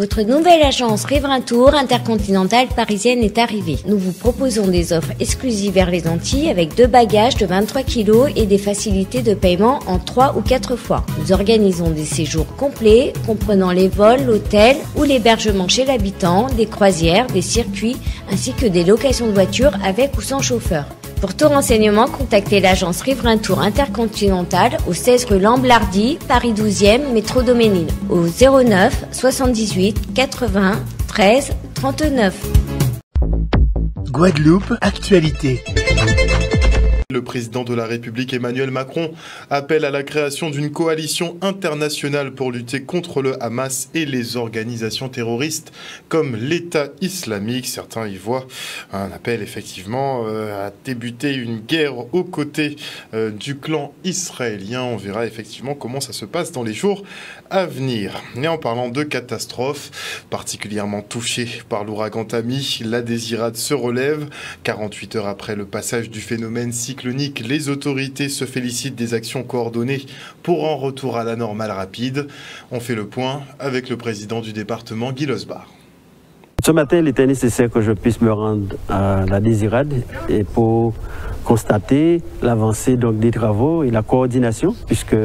Votre nouvelle agence Riverain Tour intercontinentale parisienne est arrivée. Nous vous proposons des offres exclusives vers les Antilles avec 2 bagages de 23 kg et des facilités de paiement en 3 ou 4 fois. Nous organisons des séjours complets comprenant les vols, l'hôtel ou l'hébergement chez l'habitant, des croisières, des circuits ainsi que des locations de voitures avec ou sans chauffeur. Pour tout renseignement, contactez l'agence Riverain Tour intercontinentale au 16 rue Lamblardy, Paris 12e, métro Doménil, au 09 78 80 13 39. Guadeloupe, actualité. Le président de la République Emmanuel Macron appelle à la création d'une coalition internationale pour lutter contre le Hamas et les organisations terroristes comme l'État islamique. Certains y voient un appel effectivement à débuter une guerre aux côtés du clan israélien. On verra effectivement comment ça se passe dans les jours à venir. Et en parlant de catastrophes particulièrement touchées par l'ouragan Tammy, la Désirade se relève. 48 heures après le passage du phénomène cyclonique, les autorités se félicitent des actions coordonnées pour un retour à la normale rapide. On fait le point avec le président du département, Guy Losbar. Ce matin, il était nécessaire que je puisse me rendre à la Désirade et pour constater l'avancée des travaux et la coordination, puisque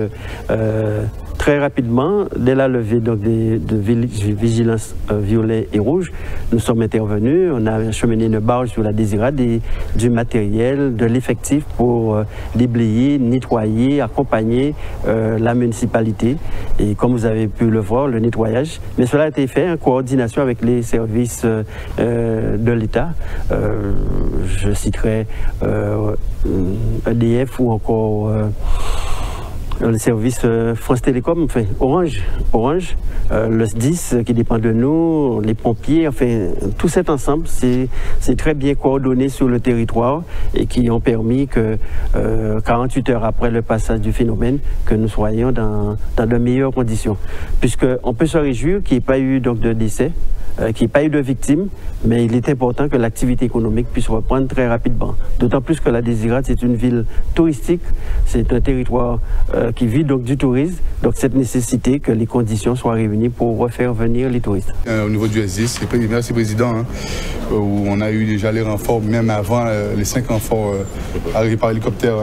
très rapidement, dès la levée de vigilance violet et rouge, nous sommes intervenus. On a acheminé une barge sur la Désirade et du matériel, de l'effectif pour déblayer, nettoyer, accompagner la municipalité. Et comme vous avez pu le voir, le nettoyage. Mais cela a été fait en coordination avec les services de l'État. Je citerai EDF ou encore le service France Télécom, enfin Orange, le SDIS qui dépend de nous, les pompiers, enfin tout cet ensemble, c'est très bien coordonné sur le territoire et qui ont permis que 48 heures après le passage du phénomène, que nous soyons dans de meilleures conditions. Puisqu'on peut se réjouir qu'il n'y ait pas eu de décès, qu'il n'y ait pas eu de victimes, mais il est important que l'activité économique puisse reprendre très rapidement. D'autant plus que la Désirade, c'est une ville touristique, c'est un territoire qui vit du tourisme, donc cette nécessité que les conditions soient réunies pour refaire venir les touristes. Au niveau du SDIS, merci Président, où on a eu déjà les renforts, même avant les 5 renforts arrivés par hélicoptère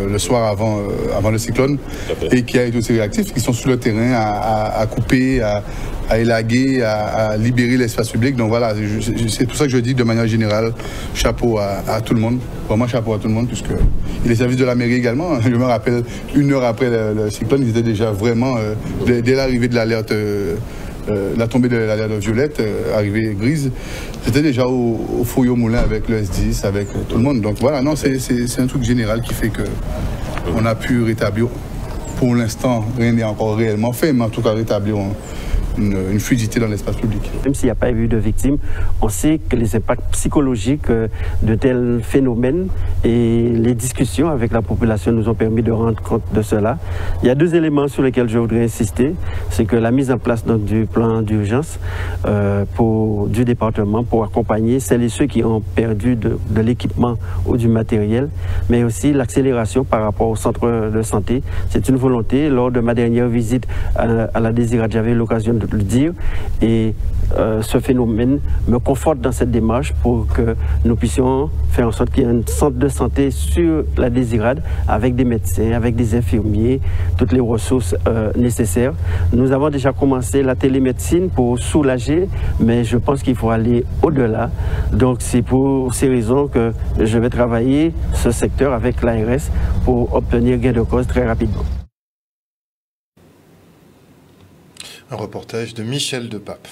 le soir avant le cyclone, et qui a été aussi réactifs, qui sont sur le terrain à couper, à élaguer, à libérer l'espace public. Donc voilà, c'est pour ça que je dis de manière générale, chapeau à tout le monde, vraiment chapeau à tout le monde, puisque les services de la mairie également, je me rappelle, 1 heure après le cyclone, ils étaient déjà vraiment, dès l'arrivée de l'alerte, la tombée de l'alerte violette, arrivée grise, c'était déjà au foyer au moulin avec le S10, avec tout le monde. Donc voilà, non, c'est un truc général qui fait qu'on a pu rétablir. Pour l'instant, rien n'est encore réellement fait, mais en tout cas rétablir une fluidité dans l'espace public. Même s'il n'y a pas eu de victimes, on sait que les impacts psychologiques de tels phénomènes et les discussions avec la population nous ont permis de rendre compte de cela. Il y a 2 éléments sur lesquels je voudrais insister. C'est que la mise en place du plan d'urgence du département pour accompagner celles et ceux qui ont perdu de l'équipement ou du matériel, mais aussi l'accélération par rapport au centre de santé. C'est une volonté. Lors de ma dernière visite à la Désirade, j'avais l'occasion de le dire, et ce phénomène me conforte dans cette démarche pour que nous puissions faire en sorte qu'il y ait un centre de santé sur la Désirade avec des médecins, avec des infirmiers, toutes les ressources nécessaires. Nous avons déjà commencé la télémédecine pour soulager, mais je pense qu'il faut aller au-delà. Donc c'est pour ces raisons que je vais travailler ce secteur avec l'ARS pour obtenir gain de cause très rapidement. Un reportage de Michel Depape.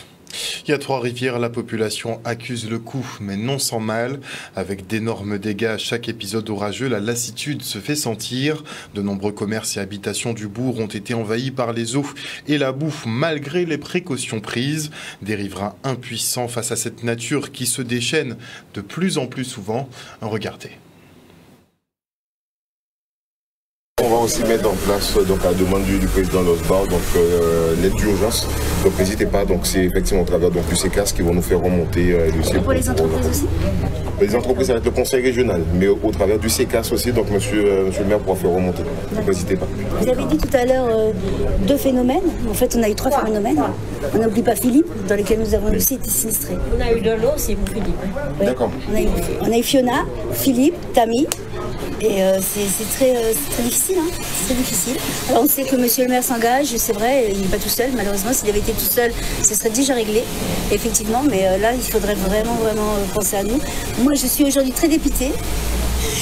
Il y a Trois-Rivières, la population accuse le coup, mais non sans mal. Avec d'énormes dégâts à chaque épisode orageux, la lassitude se fait sentir. De nombreux commerces et habitations du bourg ont été envahis par les eaux et la boue, malgré les précautions prises. Des riverains impuissants face à cette nature qui se déchaîne de plus en plus souvent. Regardez. On va aussi mettre en place, donc à la demande du président Losbar, donc l'aide d'urgence. Donc n'hésitez pas, donc c'est effectivement au travers donc, du CECAS qui vont nous faire remonter le dossier. Pour les entreprises aussi? Les entreprises, ça va être le conseil régional, mais au travers du CECAS aussi, donc monsieur le maire pourra faire remonter. Donc n'hésitez pas. Vous avez dit tout à l'heure 2 phénomènes. En fait, on a eu 3 phénomènes. On n'oublie pas Philippe, dans lequel nous avons aussi été sinistrés. On a eu de l'eau aussi pour Philippe. Ouais. D'accord. On a eu Fiona, Philippe, Tammy. Et c'est très difficile, hein. C'est très difficile. Alors on sait que monsieur le maire s'engage, c'est vrai, il n'est pas tout seul. Malheureusement, s'il avait été tout seul, ce serait déjà réglé, effectivement. Mais là, il faudrait vraiment penser à nous. Moi, je suis aujourd'hui très dépitée.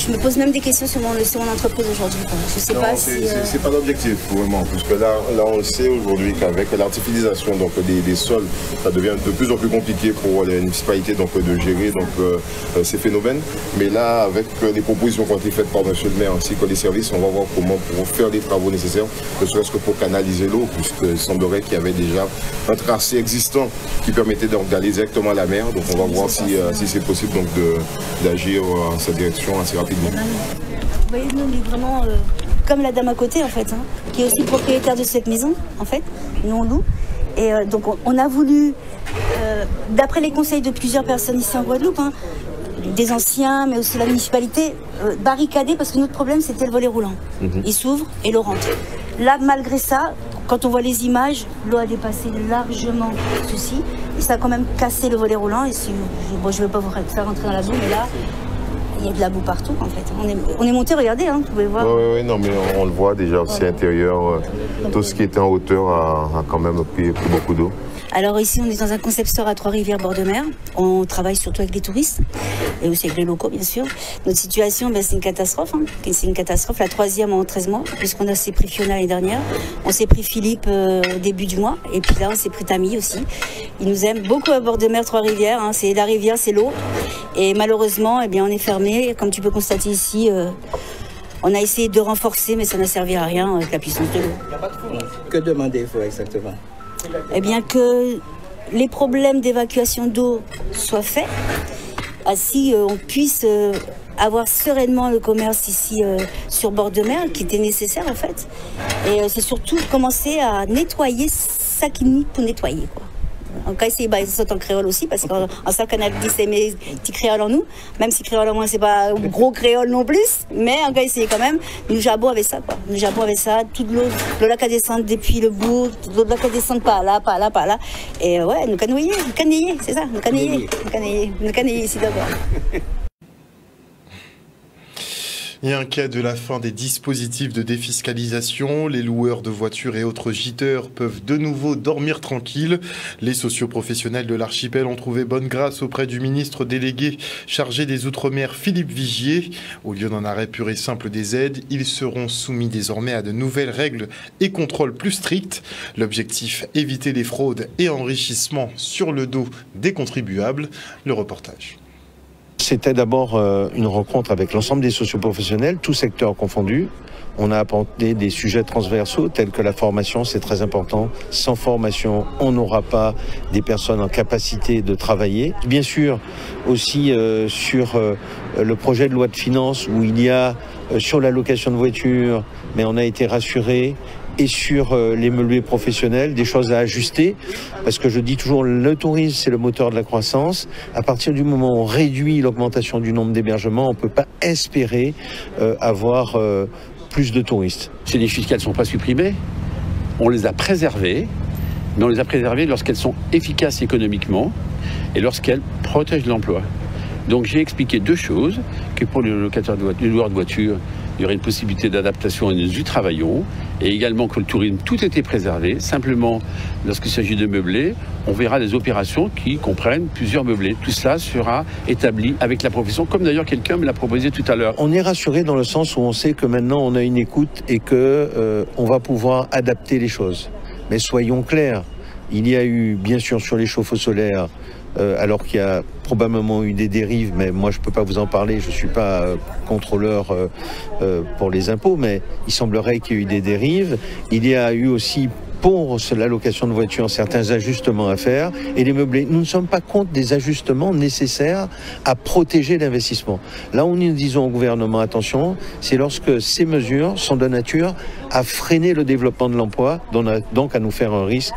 Je me pose même des questions sur mon entreprise aujourd'hui. Je sais pas si... C'est pas l'objectif, vraiment, puisque là, on le sait aujourd'hui qu'avec l'artificialisation des sols, ça devient de plus en plus compliqué pour les municipalités donc, de gérer donc, ces phénomènes. Mais là, avec les propositions qui ont été faites par M. le maire ainsi que les services, on va voir comment pour faire les travaux nécessaires, ne serait-ce que pour canaliser l'eau, puisqu'il semblerait qu'il y avait déjà un tracé existant qui permettait d'aller directement à la mer. Donc on va voir si c'est possible d'agir en cette direction assez rapidement. Vous voyez, nous, on est vraiment comme la dame à côté, en fait, hein, qui est aussi propriétaire de cette maison, en fait. Nous, on loue. Et donc, on a voulu, d'après les conseils de plusieurs personnes ici en Guadeloupe, hein, des anciens, mais aussi la municipalité, barricader, parce que notre problème, c'était le volet roulant. Il s'ouvre et l'eau rentre. Là, malgré ça, quand on voit les images, l'eau a dépassé largement ceci. Et ça a quand même cassé le volet roulant. Et bon, je ne vais pas vous faire rentrer dans la zone, mais là... Il y a de la boue partout en fait. On est monté, regardez, hein, vous pouvez voir. Oui, non, mais on le voit déjà aussi à l'intérieur. Tout ce qui était en hauteur a quand même pris beaucoup d'eau. Alors ici, on est dans un concept store à Trois-Rivières, bord de mer. On travaille surtout avec les touristes et aussi avec les locaux, bien sûr. Notre situation, c'est une catastrophe. Hein. C'est une catastrophe, la 3e en 13 mois, puisqu'on s'est pris Fiona l'année dernière. On s'est pris Philippe au début du mois. Et puis là, on s'est pris Tammy aussi. Ils nous aiment beaucoup à bord de mer, Trois-Rivières. Hein. C'est la rivière, c'est l'eau. Et malheureusement, on est fermé. Comme tu peux constater ici, on a essayé de renforcer, mais ça n'a servi à rien avec la puissance de l'eau. Que demandez-vous exactement? Eh bien que les problèmes d'évacuation d'eau soient faits, ainsi on puisse avoir sereinement le commerce ici sur bord de mer, qui était nécessaire en fait. Et c'est surtout commencer à nettoyer ça qui nie pour nettoyer, quoi. On va essayer de sauter en créole aussi, parce qu'en ça, Canal 10, c'est mes petits créoles en nous, même si créole en moins, c'est pas gros créole non plus, mais on va essayer quand même. Nous jabons avec ça, quoi. Nous jabons avec ça, toute l'eau là qui descend depuis le bout, l'eau là qui descend par là. Et ouais, nous canailler, c'est ça, nous canailler ici d'abord. Et inquiet de la fin des dispositifs de défiscalisation, les loueurs de voitures et autres gîteurs peuvent de nouveau dormir tranquilles. Les socioprofessionnels de l'archipel ont trouvé bonne grâce auprès du ministre délégué chargé des Outre-mer, Philippe Vigier. Au lieu d'un arrêt pur et simple des aides, ils seront soumis désormais à de nouvelles règles et contrôles plus stricts. L'objectif, éviter les fraudes et enrichissements sur le dos des contribuables. Le reportage. C'était d'abord une rencontre avec l'ensemble des socioprofessionnels, tous secteurs confondus. On a apporté des sujets transversaux tels que la formation, c'est très important. Sans formation, on n'aura pas des personnes en capacité de travailler. Bien sûr, aussi sur le projet de loi de finances où il y a sur la location de voitures, mais on a été rassuré. Et sur les meublés professionnels, des choses à ajuster, parce que je dis toujours, le tourisme, c'est le moteur de la croissance. À partir du moment où on réduit l'augmentation du nombre d'hébergements, on ne peut pas espérer avoir plus de touristes. Ces niches fiscales ne sont pas supprimées, on les a préservées, mais on les a préservées lorsqu'elles sont efficaces économiquement et lorsqu'elles protègent l'emploi. Donc j'ai expliqué 2 choses, que pour les locataires les loueurs de voitures, il y aurait une possibilité d'adaptation et nous y travaillons, et également que le tourisme, tout était préservé. Simplement, lorsqu'il s'agit de meublés, on verra des opérations qui comprennent plusieurs meublés. Tout cela sera établi avec la profession, comme d'ailleurs quelqu'un me l'a proposé tout à l'heure. On est rassuré dans le sens où on sait que maintenant on a une écoute et que on va pouvoir adapter les choses. Mais soyons clairs, il y a eu, bien sûr, sur les chauffe-eau solaires, alors qu'il y a probablement eu des dérives, mais moi je ne peux pas vous en parler, je ne suis pas contrôleur pour les impôts, mais il semblerait qu'il y ait eu des dérives. Il y a eu aussi pour la location de voitures, certains ajustements à faire et les meublés. Nous ne sommes pas contre des ajustements nécessaires à protéger l'investissement. Là où nous disons au gouvernement, attention, c'est lorsque ces mesures sont de nature à freiner le développement de l'emploi, donc à nous faire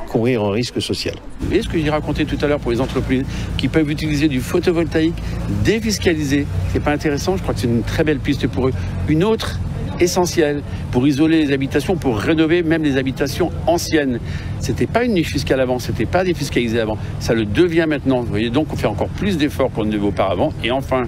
courir un risque social. Vous voyez ce que j'ai raconté tout à l'heure pour les entreprises qui peuvent utiliser du photovoltaïque défiscalisé. C'est pas intéressant, je crois que c'est une très belle piste pour eux. Une autre essentiel pour isoler les habitations, pour rénover même les habitations anciennes. C'était pas une niche fiscale avant, c'était pas défiscalisé avant. Ça le devient maintenant. Vous voyez, donc on fait encore plus d'efforts qu'on ne devait auparavant. Et enfin,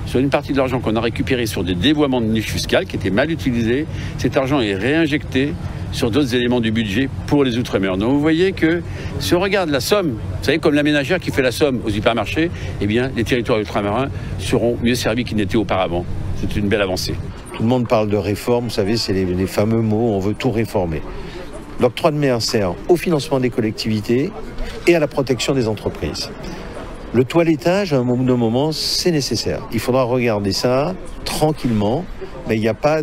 sur une partie de l'argent qu'on a récupéré sur des dévoiements de niches fiscales qui étaient mal utilisés, cet argent est réinjecté sur d'autres éléments du budget pour les Outre-mer. Donc vous voyez que si on regarde la somme, vous savez, comme la ménagère qui fait la somme aux hypermarchés, eh bien les territoires ultramarins seront mieux servis qu'ils n'étaient auparavant. C'est une belle avancée. Tout le monde parle de réforme, vous savez, c'est les fameux mots, on veut tout réformer. L'octroi de mer sert au financement des collectivités et à la protection des entreprises. Le toilettage, à un moment, c'est nécessaire. Il faudra regarder ça tranquillement, mais il n'y a pas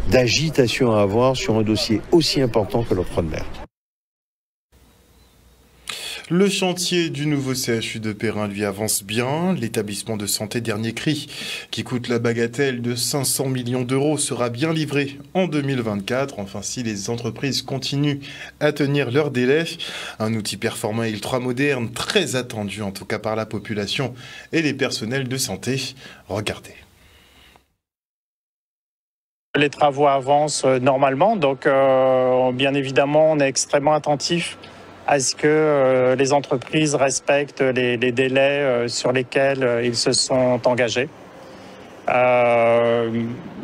d'agitation à avoir sur un dossier aussi important que l'octroi de mer. Le chantier du nouveau CHU de Perrin lui avance bien. L'établissement de santé Dernier Cri, qui coûte la bagatelle de 500 millions d'euros, sera bien livré en 2024. Enfin, si les entreprises continuent à tenir leurs délais. Un outil performant et ultra moderne, très attendu en tout cas par la population et les personnels de santé. Regardez. Les travaux avancent normalement, donc bien évidemment on est extrêmement attentif à ce que les entreprises respectent les délais sur lesquels ils se sont engagés.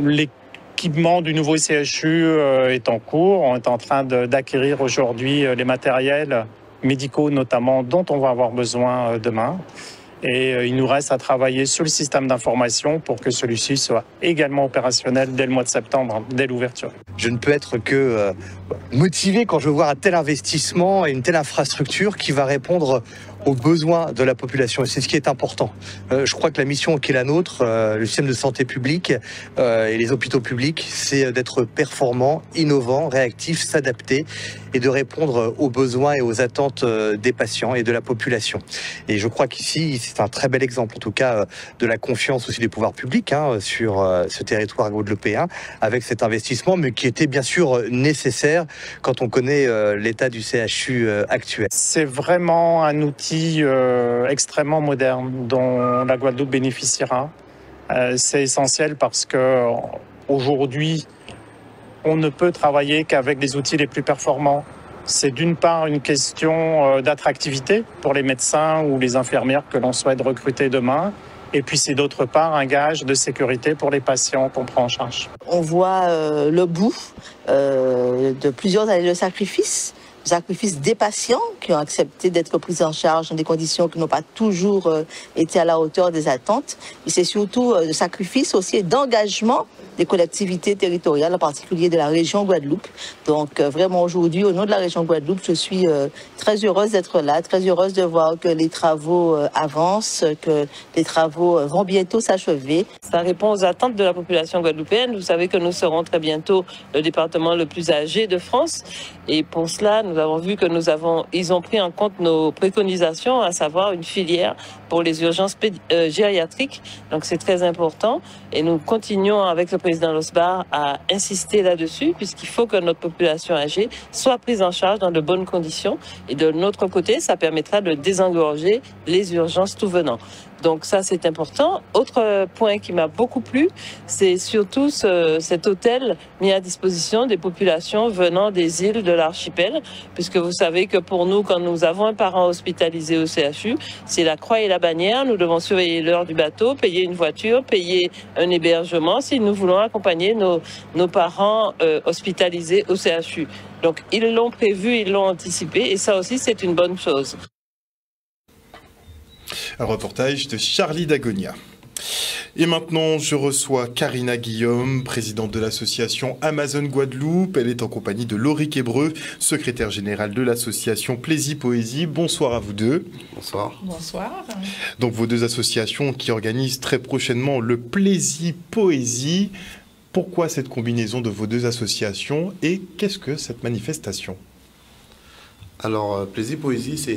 L'équipement du nouveau CHU est en cours. On est en train d'acquérir aujourd'hui les matériels médicaux notamment dont on va avoir besoin demain. Et il nous reste à travailler sur le système d'information pour que celui-ci soit également opérationnel dès le mois de septembre, dès l'ouverture. Je ne peux être que motivé quand je vois un tel investissement et une telle infrastructure qui va répondre aux besoins de la population. Et c'est ce qui est important. Je crois que la mission qui est la nôtre, le système de santé publique et les hôpitaux publics, c'est d'être performant, innovant, réactif, s'adapter et de répondre aux besoins et aux attentes des patients et de la population. Et je crois qu'ici, c'est un très bel exemple, en tout cas, de la confiance aussi des pouvoirs publics sur ce territoire guadeloupéen, avec cet investissement, mais qui était bien sûr nécessaire quand on connaît l'état du CHU actuel. C'est vraiment un outil extrêmement moderne dont la Guadeloupe bénéficiera. C'est essentiel parce que aujourd'hui, on ne peut travailler qu'avec les outils les plus performants. C'est d'une part une question d'attractivité pour les médecins ou les infirmières que l'on souhaite recruter demain. Et puis c'est d'autre part un gage de sécurité pour les patients qu'on prend en charge. On voit le bout de plusieurs années de sacrifice des patients qui ont accepté d'être pris en charge dans des conditions qui n'ont pas toujours été à la hauteur des attentes. Et c'est surtout le sacrifice aussi et d'engagement des collectivités territoriales, en particulier de la région Guadeloupe. Donc vraiment aujourd'hui, au nom de la région Guadeloupe, je suis très heureuse d'être là, très heureuse de voir que les travaux avancent, que les travaux vont bientôt s'achever. Ça répond aux attentes de la population guadeloupéenne. Vous savez que nous serons très bientôt le département le plus âgé de France. Et pour cela, nous avons vu que ils ont pris en compte nos préconisations, à savoir une filière pour les urgences gériatriques. Donc c'est très important. Et nous continuons avec le président Losbar à insister là-dessus, puisqu'il faut que notre population âgée soit prise en charge dans de bonnes conditions. Et de notre côté, ça permettra de désengorger les urgences tout venant. Donc ça, c'est important. Autre point qui m'a beaucoup plu, c'est surtout cet hôtel mis à disposition des populations venant des îles de l'archipel, puisque vous savez que pour nous, quand nous avons un parent hospitalisé au CHU, c'est la croix et la bannière. Nous devons surveiller l'heure du bateau, payer une voiture, payer un hébergement si nous voulons accompagner nos parents hospitalisés au CHU. Donc ils l'ont prévu, ils l'ont anticipé, et ça aussi, c'est une bonne chose. Un reportage de Charlie Dagonia. Et maintenant, je reçois Karina Guillaume, présidente de l'association Amazon Guadeloupe. Elle est en compagnie de Lauric Hébreu, secrétaire général de l'association Plaisir Poésie. Bonsoir à vous deux. Bonsoir. Bonsoir. Donc vos deux associations qui organisent très prochainement le Plaisir Poésie. Pourquoi cette combinaison de vos deux associations et qu'est-ce que cette manifestation ? Alors, Plaisir Poésie, c'est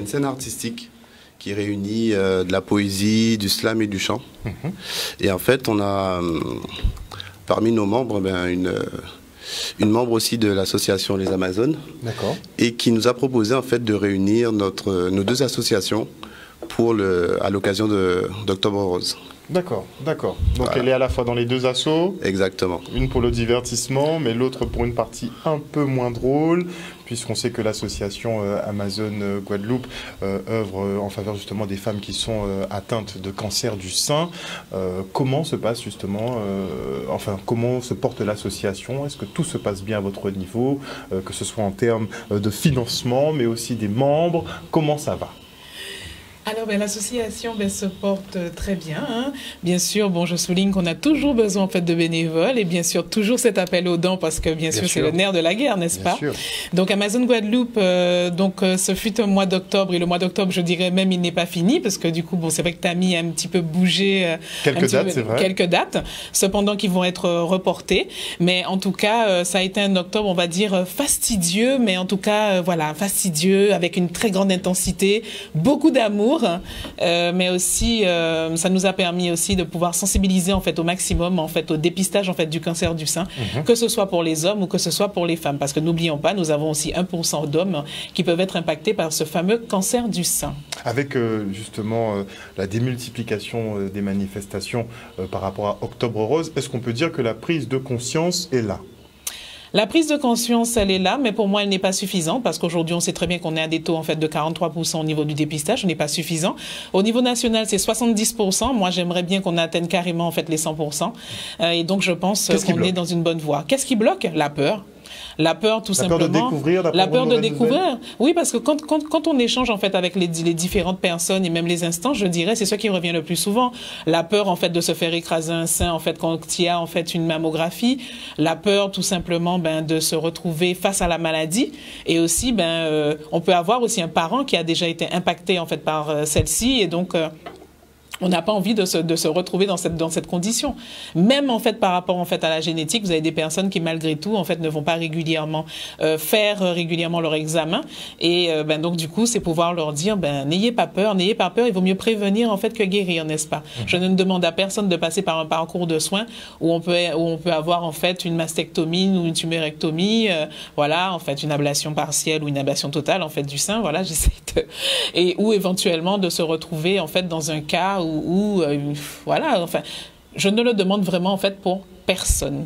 une scène artistique qui réunit de la poésie, du slam et du chant. Et en fait, on a parmi nos membres une membre aussi de l'association Les Amazones, et qui nous a proposé en fait de réunir nos deux associations à l'occasion d'Octobre Rose. D'accord, d'accord. Donc voilà. Elle est à la fois dans les deux assos. Exactement. Une pour le divertissement, mais l'autre pour une partie un peu moins drôle, puisqu'on sait que l'association Amazone Guadeloupe œuvre en faveur justement des femmes qui sont atteintes de cancer du sein. Comment se passe justement, comment se porte l'association? Est-ce que tout se passe bien à votre niveau, que ce soit en termes de financement, mais aussi des membres? Comment ça va? Alors, l'association se porte très bien. Hein. Bien sûr, je souligne qu'on a toujours besoin en fait de bénévoles et bien sûr toujours cet appel aux dons parce que bien sûr c'est le nerf de la guerre, n'est-ce pas? Donc Amazone Guadeloupe, ce fut un mois d'octobre et le mois d'octobre, je dirais même, il n'est pas fini parce que du coup, c'est vrai que Tammy a un petit peu bougé quelques dates, c'est vrai. Quelques dates, cependant qui vont être reportées. Mais en tout cas, ça a été un octobre, on va dire fastidieux, mais en tout cas, voilà, fastidieux avec une très grande intensité, beaucoup d'amour. Mais aussi ça nous a permis aussi de pouvoir sensibiliser en fait au maximum en fait au dépistage en fait du cancer du sein, que ce soit pour les hommes ou que ce soit pour les femmes, parce que n'oublions pas, nous avons aussi 1% d'hommes qui peuvent être impactés par ce fameux cancer du sein. Avec justement la démultiplication des manifestations par rapport à Octobre Rose, est-ce qu'on peut dire que la prise de conscience est là? La prise de conscience, elle est là, mais pour moi, elle n'est pas suffisante parce qu'aujourd'hui, on sait très bien qu'on est à des taux en fait de 43% au niveau du dépistage. Ce n'est pas suffisant. Au niveau national, c'est 70%. Moi, j'aimerais bien qu'on atteigne carrément en fait les 100%. Et donc, je pense qu'on est dans une bonne voie. Qu'est-ce qui bloque? La peur. La peur, tout simplement. La peur de découvrir. Oui, parce que quand on échange en fait avec les différentes personnes et même les instants, je dirais, c'est ce qui revient le plus souvent. La peur en fait de se faire écraser un sein en fait quand il y a en fait une mammographie. La peur, tout simplement, de se retrouver face à la maladie. Et aussi, on peut avoir aussi un parent qui a déjà été impacté en fait par celle-ci et donc. On n'a pas envie de se retrouver dans cette condition. Même en fait par rapport en fait à la génétique, vous avez des personnes qui malgré tout en fait ne vont pas régulièrement faire régulièrement leur examen et donc du coup c'est pouvoir leur dire n'ayez pas peur, il vaut mieux prévenir en fait que guérir, n'est-ce pas? Je ne demande à personne de passer par un parcours de soins où on peut avoir en fait une mastectomie ou une tumérectomie, voilà, en fait une ablation partielle ou une ablation totale en fait du sein, voilà, ou éventuellement de se retrouver en fait dans un cas voilà, enfin, je ne le demande vraiment en fait pour personne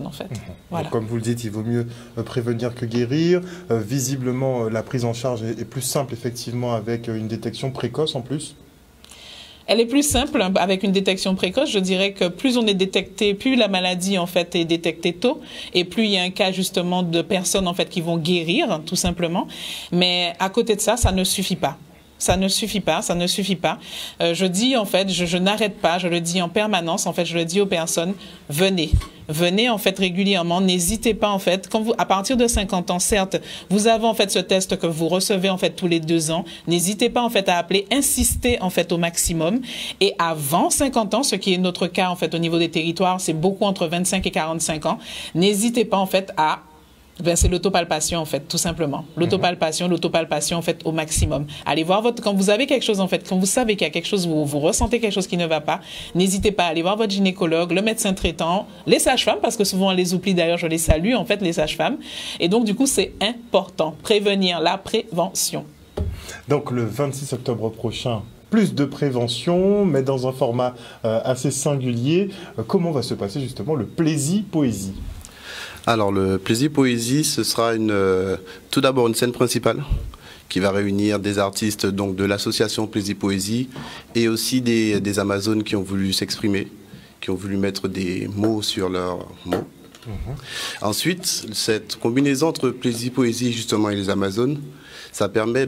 en fait. Voilà. Comme vous le dites, il vaut mieux prévenir que guérir. Visiblement, la prise en charge est plus simple effectivement avec une détection précoce en plus. Elle est plus simple avec une détection précoce. Je dirais que plus on est détecté, plus la maladie en fait est détectée tôt, et plus il y a un cas justement de personnes en fait qui vont guérir tout simplement. Mais à côté de ça, ça ne suffit pas. Ça ne suffit pas, ça ne suffit pas. Je dis en fait, je n'arrête pas, je le dis en permanence, en fait, je le dis aux personnes, venez en fait régulièrement, n'hésitez pas en fait. À partir de 50 ans, certes, vous avez en fait ce test que vous recevez en fait tous les 2 ans. N'hésitez pas en fait à appeler, insistez en fait au maximum. Et avant 50 ans, ce qui est notre cas en fait au niveau des territoires, c'est beaucoup entre 25 et 45 ans. N'hésitez pas en fait à c'est l'autopalpation en fait, tout simplement. L'autopalpation en fait au maximum. Allez voir quand vous avez quelque chose en fait, quand vous savez qu'il y a quelque chose, vous ressentez quelque chose qui ne va pas, n'hésitez pas à aller voir votre gynécologue, le médecin traitant, les sages-femmes, parce que souvent on les oublie d'ailleurs, je les salue en fait, les sages-femmes. Et donc du coup c'est important, prévenir, la prévention. Donc le 26 octobre prochain, plus de prévention, mais dans un format assez singulier. Comment va se passer justement le Plaisir Poésie? Alors, le Plaisir Poésie, ce sera tout d'abord une scène principale qui va réunir des artistes donc, de l'association Plaisir Poésie et aussi des Amazones qui ont voulu s'exprimer, qui ont voulu mettre des mots sur leurs mots. Ensuite, cette combinaison entre Plaisir Poésie justement et les Amazones, ça permet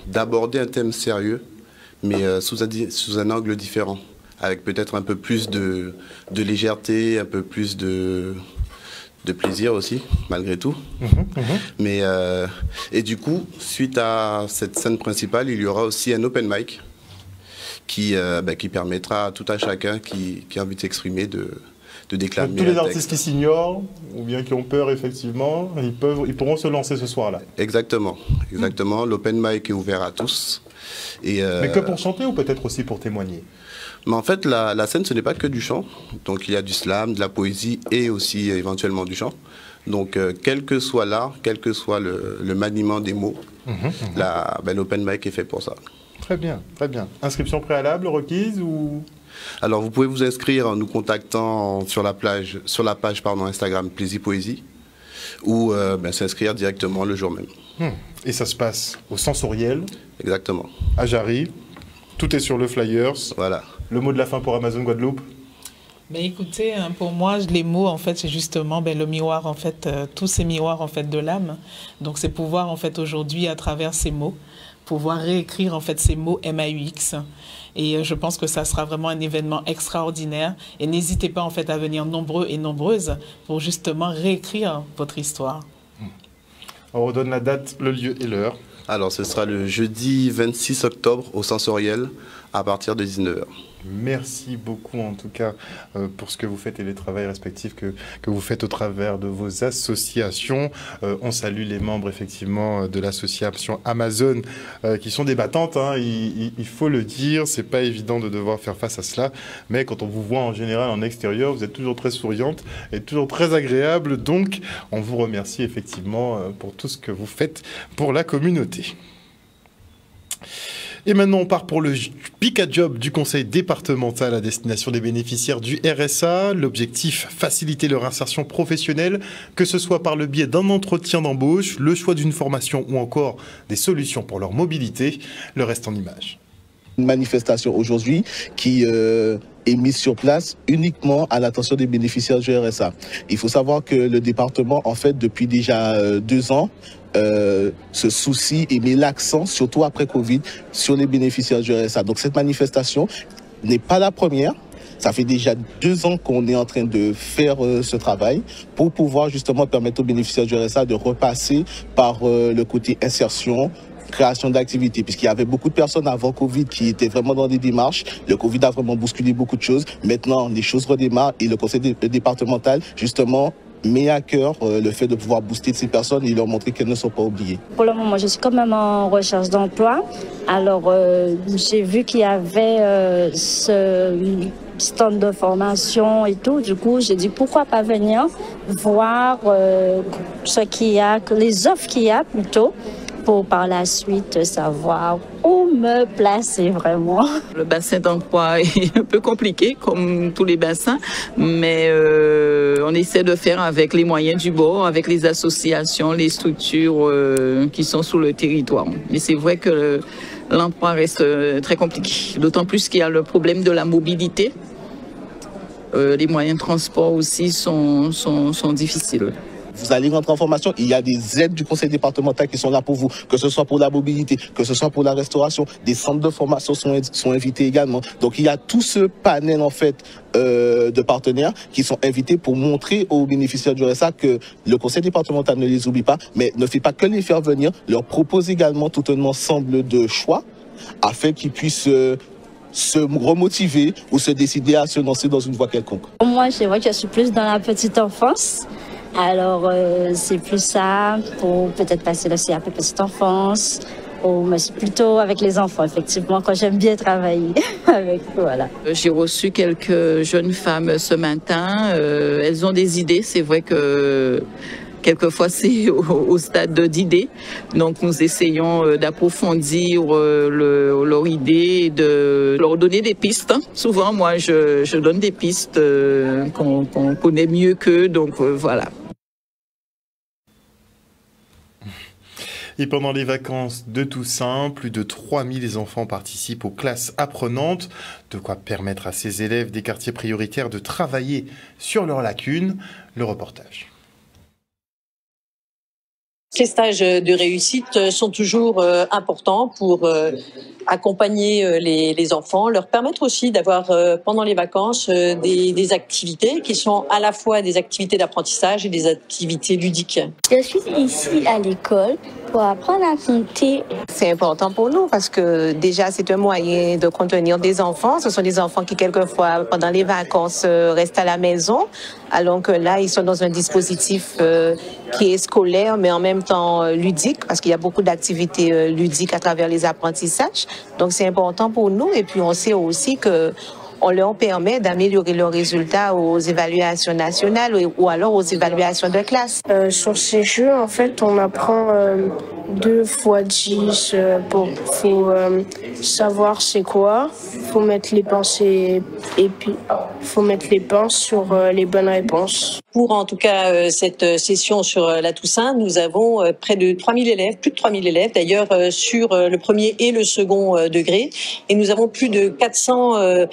d'aborder un thème sérieux, mais sous un angle différent, avec peut-être un peu plus de légèreté, un peu plus de plaisir aussi, malgré tout. Mais, et du coup, suite à cette scène principale, il y aura aussi un open mic qui permettra à tout à chacun qui a envie de s'exprimer de déclamer. Donc, tous les artistes qui s'ignorent ou bien qui ont peur, effectivement, ils pourront se lancer ce soir-là. Exactement. L'open mic est ouvert à tous. Mais que pour chanter ou peut-être aussi pour témoigner? Mais en fait, la scène, ce n'est pas que du chant. Donc il y a du slam, de la poésie et aussi éventuellement du chant. Donc quel que soit l'art, quel que soit le maniement des mots, l'open mic est fait pour ça. Très bien, très bien. Inscription préalable requise ou... Alors vous pouvez vous inscrire en nous contactant sur la page Instagram Plaisir Poésie ou s'inscrire directement le jour même. Et ça se passe au Sensoriel. Exactement. À Jarry. Tout est sur le flyers. Voilà. Le mot de la fin pour Amazon Guadeloupe? Mais écoutez, pour moi, les mots, en fait, c'est justement le miroir, en fait, tous ces miroirs, en fait, de l'âme. Donc, c'est pouvoir, en fait, aujourd'hui, à travers ces mots, pouvoir réécrire, en fait, ces mots MAUX. Et je pense que ça sera vraiment un événement extraordinaire. Et n'hésitez pas, en fait, à venir nombreux et nombreuses pour justement réécrire votre histoire. On redonne la date, le lieu et l'heure. Alors, ce sera le jeudi 26 octobre au Sensoriel à partir de 19h. Merci beaucoup en tout cas pour ce que vous faites et les travaux respectifs que vous faites au travers de vos associations. On salue les membres effectivement de l'association Amazon qui sont des battantes, hein, il faut le dire, c'est pas évident de devoir faire face à cela, mais quand on vous voit en général en extérieur, vous êtes toujours très souriante et toujours très agréable, donc on vous remercie effectivement pour tout ce que vous faites pour la communauté. Et maintenant, on part pour le pick à job du conseil départemental à destination des bénéficiaires du RSA. L'objectif, faciliter leur insertion professionnelle, que ce soit par le biais d'un entretien d'embauche, le choix d'une formation ou encore des solutions pour leur mobilité. Le reste en images. Une manifestation aujourd'hui qui est mise sur place uniquement à l'attention des bénéficiaires du RSA. Il faut savoir que le département, en fait, depuis déjà 2 ans, se soucie et met l'accent, surtout après Covid, sur les bénéficiaires du RSA. Donc cette manifestation n'est pas la première. Ça fait déjà 2 ans qu'on est en train de faire ce travail pour pouvoir justement permettre aux bénéficiaires du RSA de repasser par le côté insertion, création d'activités, puisqu'il y avait beaucoup de personnes avant Covid qui étaient vraiment dans des démarches. Le Covid a vraiment bousculé beaucoup de choses. Maintenant, les choses redémarrent et le conseil départemental, justement, met à cœur le fait de pouvoir booster ces personnes et leur montrer qu'elles ne sont pas oubliées. Pour le moment, je suis quand même en recherche d'emploi. Alors, j'ai vu qu'il y avait ce stand de formation et tout. Du coup, j'ai dit pourquoi pas venir voir ce qu'il y a, les offres qu'il y a plutôt, pour par la suite savoir où me placer vraiment. Le bassin d'emploi est un peu compliqué, comme tous les bassins, mais on essaie de faire avec les moyens du bord, avec les associations, les structures qui sont sur le territoire. Mais c'est vrai que l'emploi reste très compliqué, d'autant plus qu'il y a le problème de la mobilité. Les moyens de transport aussi sont difficiles. Vous allez rentrer en formation, il y a des aides du conseil départemental qui sont là pour vous, que ce soit pour la mobilité, que ce soit pour la restauration. Des centres de formation sont invités également. Donc il y a tout ce panel en fait de partenaires qui sont invités pour montrer aux bénéficiaires du RSA que le conseil départemental ne les oublie pas, mais ne fait pas que les faire venir, leur propose également tout un ensemble de choix afin qu'ils puissent se remotiver ou se décider à se lancer dans une voie quelconque. Moi, c'est vrai que je suis plus dans la petite enfance. Alors, c'est plus ça, pour peut-être passer le CAP petite enfance, mais c'est plutôt avec les enfants, effectivement, quand j'aime bien travailler avec, voilà. J'ai reçu quelques jeunes femmes ce matin, elles ont des idées, c'est vrai que quelquefois c'est au stade d'idées, donc nous essayons d'approfondir leur idée et de leur donner des pistes. Souvent, moi, je donne des pistes qu'on connaît mieux qu'eux, donc voilà. Et pendant les vacances de Toussaint, plus de 3000 enfants participent aux classes apprenantes, de quoi permettre à ces élèves des quartiers prioritaires de travailler sur leurs lacunes. Le reportage. Les stages de réussite sont toujours importants pour accompagner les enfants, leur permettre aussi d'avoir pendant les vacances des activités qui sont à la fois des activités d'apprentissage et des activités ludiques. Je suis ici à l'école pour apprendre à compter. C'est important pour nous parce que déjà c'est un moyen de contenir des enfants. Ce sont des enfants qui quelquefois pendant les vacances restent à la maison, alors que là ils sont dans un dispositif qui est scolaire mais en même temps ludique parce qu'il y a beaucoup d'activités ludiques à travers les apprentissages. Donc c'est important pour nous et puis on sait aussi que on leur permet d'améliorer leurs résultats aux évaluations nationales ou alors aux évaluations de classe. Sur ces jeux, en fait, on apprend 2 fois 10. Faut savoir c'est quoi. Faut mettre les pensées et puis faut mettre les pinces sur les bonnes réponses. Pour en tout cas cette session sur la Toussaint, nous avons près de 3000 élèves, plus de 3000 élèves d'ailleurs sur le premier et le second degré, et nous avons plus de 400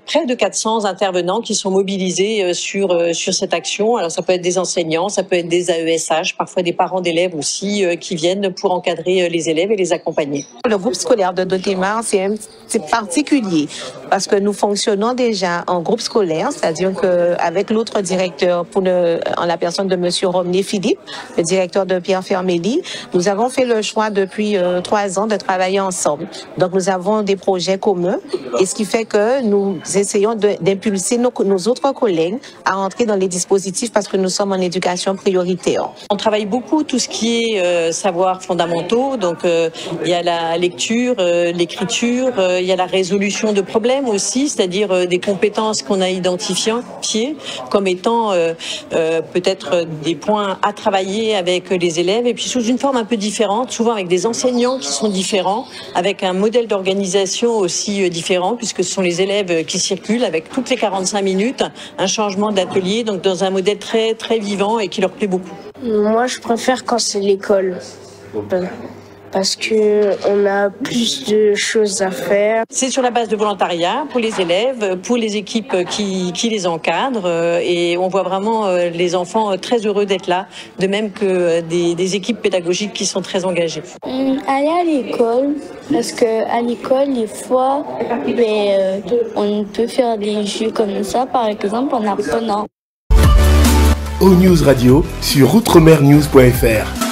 près de 400 intervenants qui sont mobilisés sur cette action. Alors ça peut être des enseignants, ça peut être des AESH, parfois des parents d'élèves aussi qui viennent pour encadrer les élèves et les accompagner. Le groupe scolaire de Dotémar, c'est particulier parce que nous fonctionnons déjà en groupe scolaire, c'est-à-dire qu'avec l'autre directeur, en la personne de monsieur Romney Philippe, le directeur de Pierre Fermelli, nous avons fait le choix depuis 3 ans de travailler ensemble. Donc nous avons des projets communs et ce qui fait que nous essayons d'impulser nos autres collègues à entrer dans les dispositifs parce que nous sommes en éducation prioritaire. On travaille beaucoup tout ce qui est savoirs fondamentaux, donc il y a la lecture, l'écriture, il y a la résolution de problèmes aussi, c'est-à-dire des compétences qu'on a identifiées comme étant peut-être des points à travailler avec les élèves et puis sous une forme un peu différente, souvent avec des enseignants qui sont différents, avec un modèle d'organisation aussi différent puisque ce sont les élèves qui circulent avec toutes les 45 minutes, un changement d'atelier, donc dans un modèle très, très vivant et qui leur plaît beaucoup. Moi, je préfère quand c'est l'école. Parce qu'on a plus de choses à faire. C'est sur la base de volontariat pour les élèves, pour les équipes qui les encadrent et on voit vraiment les enfants très heureux d'être là, de même que des équipes pédagogiques qui sont très engagées. Aller à l'école, parce qu'à l'école, des fois, on peut faire des jeux comme ça, par exemple en apprenant. O News Radio sur outremernews.fr.